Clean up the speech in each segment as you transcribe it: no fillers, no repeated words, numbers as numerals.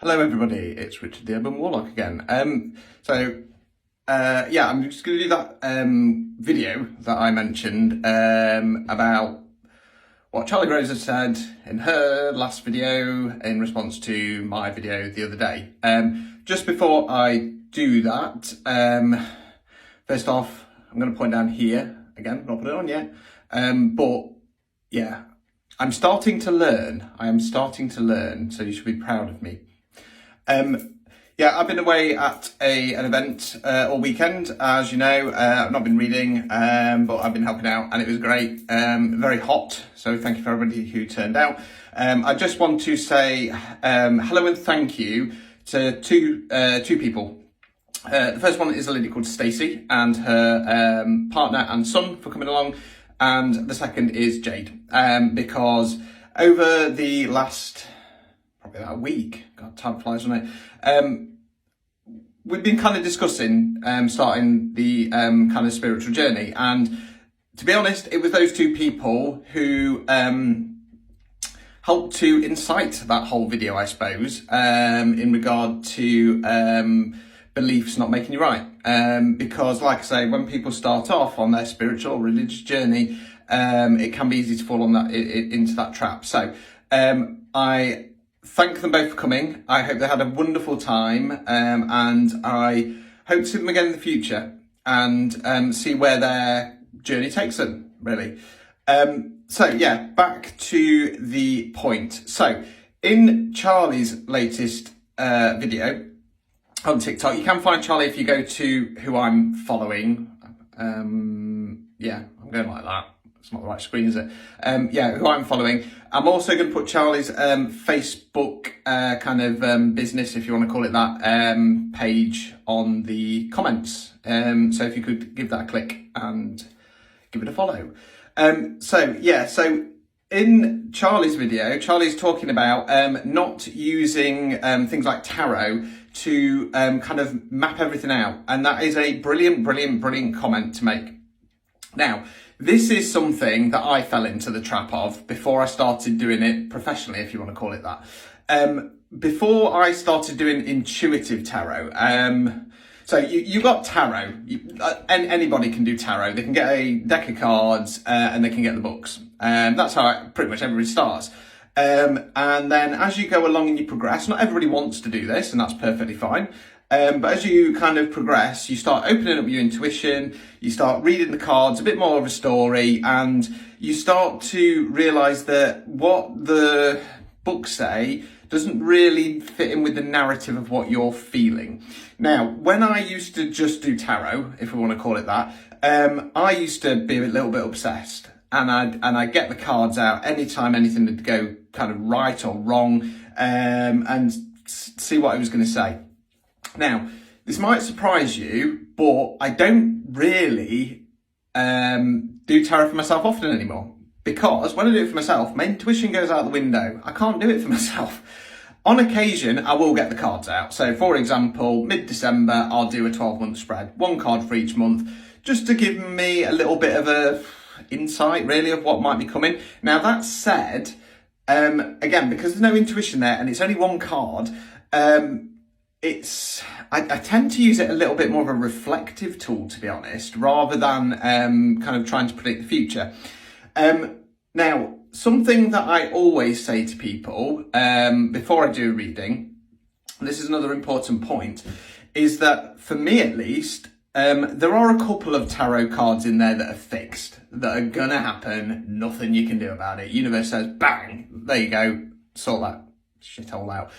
Hello everybody, it's Richard the Urban Warlock again. I'm just going to do that video that I mentioned about what Charlie Rose has said in her last video in response to my video the other day. Just before I do that, first off, I'm going to point down here, again, not put it on yet, but yeah, I'm starting to learn. I am starting to learn, so you should be proud of me. I've been away at an event all weekend, as you know. I've not been reading, but I've been helping out, and it was great. Very hot, so thank you for everybody who turned out. I just want to say hello and thank you to two people. The first one is a lady called Stacey and her partner and son for coming along, and the second is Jade, because over the last probably about a week, God, time flies, doesn't it? We've been kind of discussing starting the kind of spiritual journey, and to be honest, it was those two people who helped to incite that whole video, I suppose, in regard to beliefs not making you right. Because, like I say, when people start off on their spiritual or religious journey, it can be easy to fall on that into that trap. So I thank them both for coming. I hope they had a wonderful time, and I hope to see them again in the future and see where their journey takes them, really. Back to the point. So, in Charlie's latest video on TikTok, you can find Charlie if you go to who I'm following. I'm going like that. It's not the right screen, is it? Who I'm following. I'm also going to put Charlie's Facebook business, if you want to call it that, page on the comments. So if you could give that a click and give it a follow. So in Charlie's video, Charlie's talking about not using things like tarot to kind of map everything out. And that is a brilliant comment to make. Now, this is something that I fell into the trap of before I started doing it professionally, if you want to call it that. Before I started doing intuitive tarot, so you got tarot, anybody can do tarot. They can get a deck of cards and they can get the books. That's how pretty much everybody starts. And then as you go along and you progress, not everybody wants to do this, and that's perfectly fine. But as you kind of progress, you start opening up your intuition, you start reading the cards, a bit more of a story, and you start to realise that what the books say doesn't really fit in with the narrative of what you're feeling. Now, when I used to just do tarot, if we want to call it that, I used to be a little bit obsessed, and I'd get the cards out anytime anything would go kind of right or wrong, and see what I was going to say. Now, this might surprise you, but I don't really do tarot for myself often anymore, because when I do it for myself, my intuition goes out the window. I can't do it for myself. On occasion, I will get the cards out. So, for example, mid-December, I'll do a 12-month spread, one card for each month, just to give me a little bit of a insight, really, of what might be coming. Now, that said, again, because there's no intuition there and it's only one card, I tend to use it a little bit more of a reflective tool, to be honest, rather than kind of trying to predict the future. Now, something that I always say to people before I do a reading, and this is another important point, is that for me at least, there are a couple of tarot cards in there that are fixed, that are gonna happen, nothing you can do about it. Universe says, bang, there you go, sort that shithole out.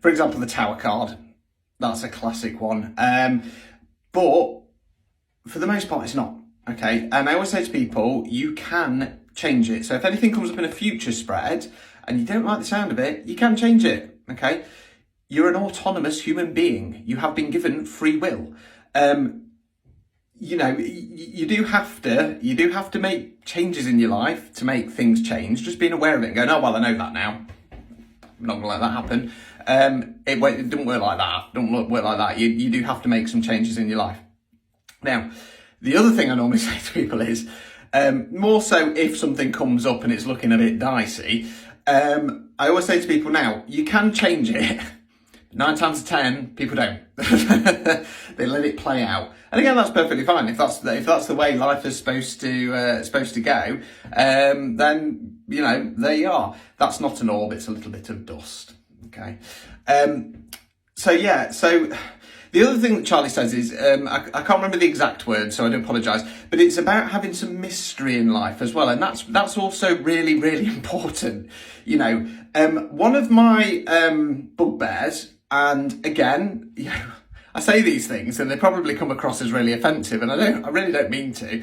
For example, the Tower card, that's a classic one. But for the most part, it's not, okay? And I always say to people, you can change it. So if anything comes up in a future spread and you don't like the sound of it, you can change it, okay? You're an autonomous human being. You have been given free will. You know, you do have to make changes in your life to make things change. Just being aware of it and going, oh, well, I know that now. I'm not gonna let that happen. It doesn't work like that. Don't work like that. You do have to make some changes in your life. Now, the other thing I normally say to people is, more so if something comes up and it's looking a bit dicey, I always say to people, now, you can change it, 9 times out of 10, people don't. They let it play out, and again, that's perfectly fine. If that's the way life is supposed to go, then there you are. That's not an orb; it's a little bit of dust. Okay, so the other thing that Charlie says is, I can't remember the exact words, so I do apologise, but it's about having some mystery in life as well, and that's also really, really important. One of my bugbears, and again, I say these things and they probably come across as really offensive, and I really don't mean to.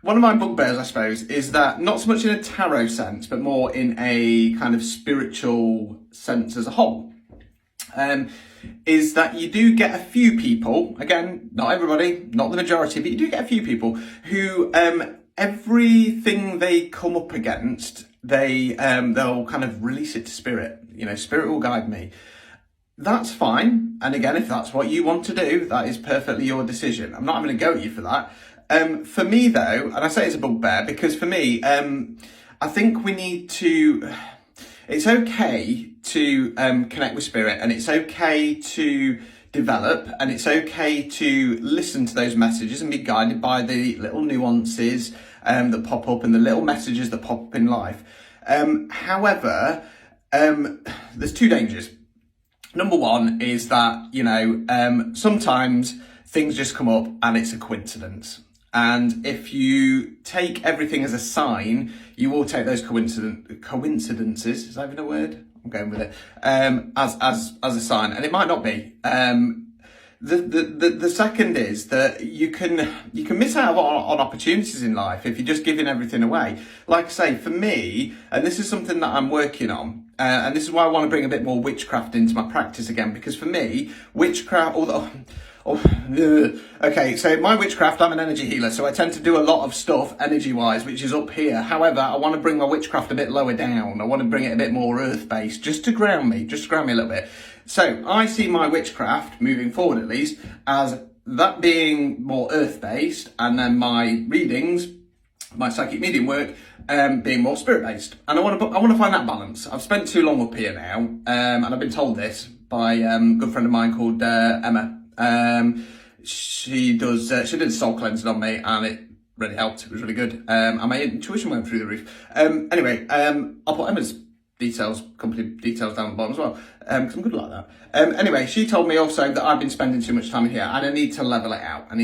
One of my bugbears, I suppose, is that not so much in a tarot sense, but more in a kind of spiritual sense as a whole. Is that you do get a few people, again, not everybody, not the majority, but you do get a few people who everything they come up against, they'll kind of release it to spirit. Spirit will guide me. That's fine. And again, if that's what you want to do, that is perfectly your decision. I'm not having a go at you for that. For me though, and I say it's a bugbear because for me, I think we need to, it's okay to connect with spirit, and it's okay to develop, and it's okay to listen to those messages and be guided by the little nuances that pop up and the little messages that pop up in life. However, there's two dangers. Number one is that, sometimes things just come up and it's a coincidence. And if you take everything as a sign, you will take those coincidences, is that even a word? I'm going with it, as a sign, and it might not be. The second is that you can miss out on opportunities in life if you're just giving everything away. Like I say, for me, and this is something that I'm working on, and this is why I want to bring a bit more witchcraft into my practice again, because for me, witchcraft, okay, so my witchcraft, I'm an energy healer, so I tend to do a lot of stuff energy-wise, which is up here. However, I want to bring my witchcraft a bit lower down. I want to bring it a bit more earth-based, just to ground me a little bit. So I see my witchcraft, moving forward at least, as that being more earth-based, and then my readings, my psychic medium work, being more spirit-based. And I want to find that balance. I've spent too long up here now, and I've been told this by a good friend of mine called Emma. She did a soul cleansing on me, and it really helped. It was really good. And my intuition went through the roof. Anyway, I'll put Emma's company details down at the bottom as well, because I'm good like that. Anyway, she told me also that I've been spending too much time in here, and I need to level it out. And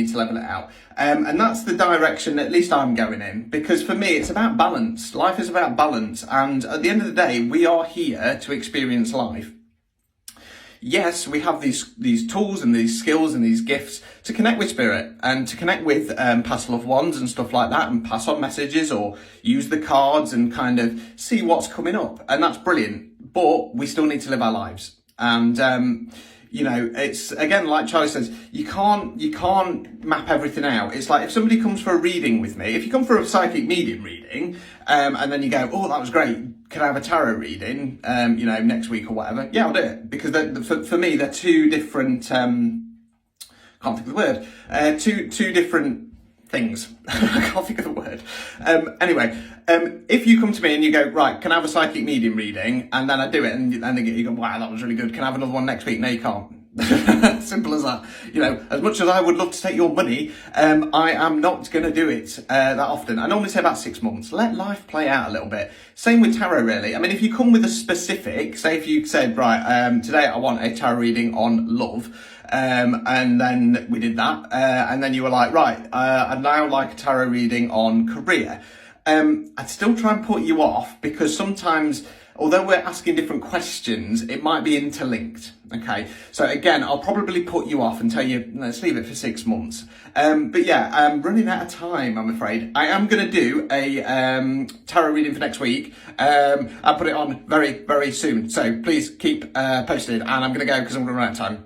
that's the direction at least I'm going in, because for me, it's about balance. Life is about balance. And at the end of the day, we are here to experience life. Yes, we have these tools and these skills and these gifts to connect with spirit and to connect with past loved ones and stuff like that, and pass on messages or use the cards and kind of see what's coming up. And that's brilliant. But we still need to live our lives. And, it's, again, like Charlie says, you can't map everything out. It's like if somebody comes for a reading with me, if you come for a psychic medium reading, and then you go, oh, that was great, can I have a tarot reading, next week or whatever? Yeah, I'll do it. Because for me, they're two different, can't think of the word, two different things. I can't think of the word. Anyway, if you come to me and you go, right, can I have a psychic medium reading? And then I do it, and you go, wow, that was really good. Can I have another one next week? No, you can't. Simple as that. As much as I would love to take your money, I am not going to do it that often. I normally say about 6 months. Let life play out a little bit. Same with tarot, really. I mean, if you come with a specific, say if you said, right, today I want a tarot reading on love, and then we did that, and then you were like, right, I'd now like a tarot reading on career. I'd still try and put you off, because sometimes, although we're asking different questions, it might be interlinked. Okay, so again, I'll probably put you off and tell you, let's leave it for 6 months. But yeah, I'm running out of time, I'm afraid. I am going to do a tarot reading for next week. I'll put it on very, very soon. So please keep posted, and I'm going to go because I'm going to run out of time.